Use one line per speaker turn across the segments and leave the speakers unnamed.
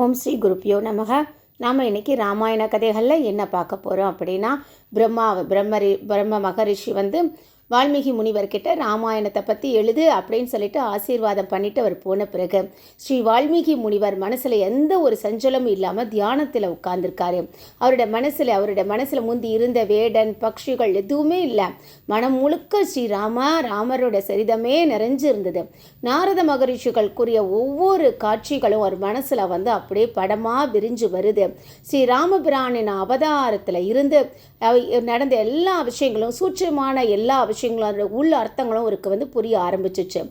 ஓம் ஸ்ரீ குருப்பியோ நமக. நாம் இன்றைக்கி ராமாயண கதைகளில் என்ன பார்க்க போகிறோம் அப்படின்னா, பிரம்ம மகரிஷி வால்மீகி முனிவர்கிட்ட ராமாயணத்தை பற்றி எழுது அப்படின்னு சொல்லிட்டு ஆசீர்வாதம் பண்ணிட்டு அவர் போன பிறகு ஸ்ரீ வால்மீகி முனிவர் மனசில் எந்த ஒரு சஞ்சலமும் இல்லாமல் தியானத்தில் உட்கார்ந்துருக்காரு. அவருடைய மனசில் முந்தி இருந்த வேடன் பக்ஷிகள் எதுவுமே இல்லை. மனம் முழுக்க ராமரோட சரிதமே நிறைஞ்சு இருந்தது. நாரத மகரிஷிகள் கூறிய ஒவ்வொரு காட்சிகளும் அவர் மனசில் அப்படியே படமாக விரிஞ்சு வருது. ஸ்ரீ ராமபிரானின் அவதாரத்தில் இருந்து நடந்த எல்லா விஷயங்களும், சூட்சமான எல்லா விஷயங்களும், உள்ள அர்த்தங்களும் அவருக்கு புரிய ஆரம்பிச்சிச்சு.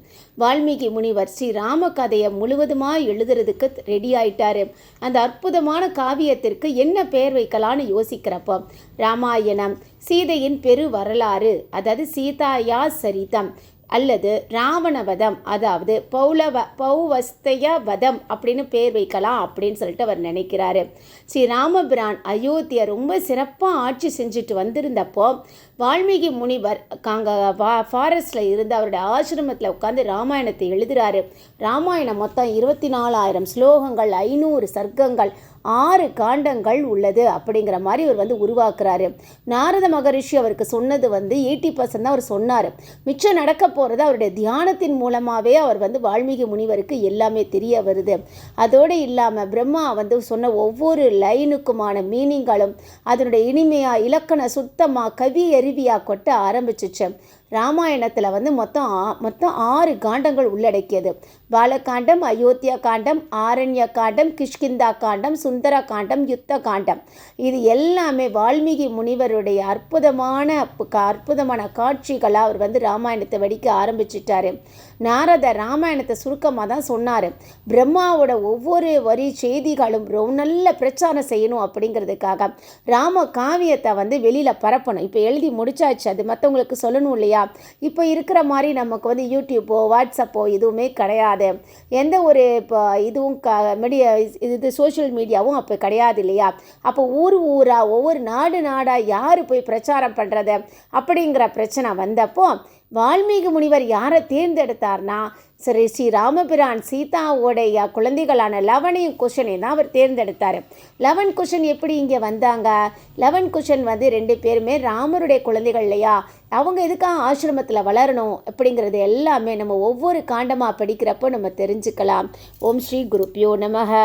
வால்மீகி முனிவர் ஸ்ரீ ராம கதையை முழுவதுமாக எழுதுறதுக்கு ரெடி ஆயிட்டாரு. அந்த அற்புதமான காவியத்திற்கு என்ன பெயர் வைக்கலான்னு யோசிக்கிறப்போ ராமாயணம், சீதையின் பெரு வரலாறு, அதாவது சீதாயா சரிதம் அல்லது ராவணவதம், அதாவது பௌவஸ்தய வதம் அப்படின்னு பேர் வைக்கலாம் அப்படின்னு சொல்லிட்டு அவர் நினைக்கிறாரு. ஸ்ரீ ராமபிரான் அயோத்தியை ரொம்ப சிறப்பாக ஆட்சி செஞ்சுட்டு வந்திருந்தப்போ வால்மீகி முனிவர் ஃபாரஸ்டில் இருந்து அவருடைய ஆசிரமத்தில் உட்காந்து ராமாயணத்தை எழுதுகிறாரு. ராமாயணம் மொத்தம் 24,000 ஸ்லோகங்கள், 500 சர்க்கங்கள், 6 காண்டங்கள் உள்ளது அப்படிங்கிற மாதிரி அவர் உருவாக்குறாரு. நாரத மகரிஷி அவருக்கு சொன்னது 80% தான் அவர் சொன்னார். மிச்சம் நடக்க போகிறது அவருடைய தியானத்தின் மூலமாகவே அவர் வால்மீகி முனிவருக்கு எல்லாமே தெரிய வருது. அதோடு இல்லாமல் பிரம்மா சொன்ன ஒவ்வொரு லைனுக்குமான மீனிங்களும் அதனுடைய இனிமையாக இலக்கண சுத்தமாக கவி அருவியாக கொட்ட ஆரம்பிச்சிச்சு. ராமாயணத்தில் மொத்தம் 6 காண்டங்கள் உள்ளடக்கியது. பாலகாண்டம், அயோத்தியா காண்டம், ஆரண்ய காண்டம், கிஷ்கிந்தா காண்டம், சுந்தர காண்டம், யுத்த காண்டம். இது எல்லாமே வால்மீகி முனிவருடைய அற்புதமான காட்சிகளாக அவர் ராமாயணத்தை வடிக்க ஆரம்பிச்சிட்டாரு. நாரதர் ராமாயணத்தை சுருக்கமாக தான் சொன்னார். பிரம்மாவோட ஒவ்வொரு வரி செய்திகளும் ரொம்ப நல்ல பிரச்சாரம் செய்யணும் அப்படிங்கிறதுக்காக ராம காவியத்தை வெளியில் பரப்பணும். இப்போ எழுதி முடிச்சாச்சு, அது மற்றவங்களுக்கு சொல்லணும் இல்லையா? இப்போ இருக்கிற மாதிரி நமக்கு யூடியூப்போ வாட்ஸ்அப்போ எதுவுமே கிடையாது. எந்த ஒரு இப்போ இதுவும் சோஷியல் மீடியாவும் அப்போ கிடையாது இல்லையா? அப்போ ஊராக ஒவ்வொரு நாடாக யார் போய் பிரச்சாரம் பண்ணுறது அப்படிங்கிற பிரச்சனை வந்தப்போ வால்மீகி முனிவர் யாரை தேர்ந்தெடுத்தார்னா, ஸ்ரீ ராமபிரான் சீதாவோடைய குழந்தைகளான லவனையும் குஷனையும் தான் அவர் தேர்ந்தெடுத்தார். லவன் குஷன் எப்படி இங்கே வந்தாங்க? லவன் குஷன் 2 பேருமே ராமருடைய குழந்தைகள் இல்லையா? அவங்க எதுக்காக ஆசிரமத்தில் வளரணும் அப்படிங்கிறது எல்லாமே நம்ம ஒவ்வொரு காண்டமாக படிக்கிறப்போ நம்ம தெரிஞ்சுக்கலாம். ஓம் ஸ்ரீ குருப்பியோ நமக.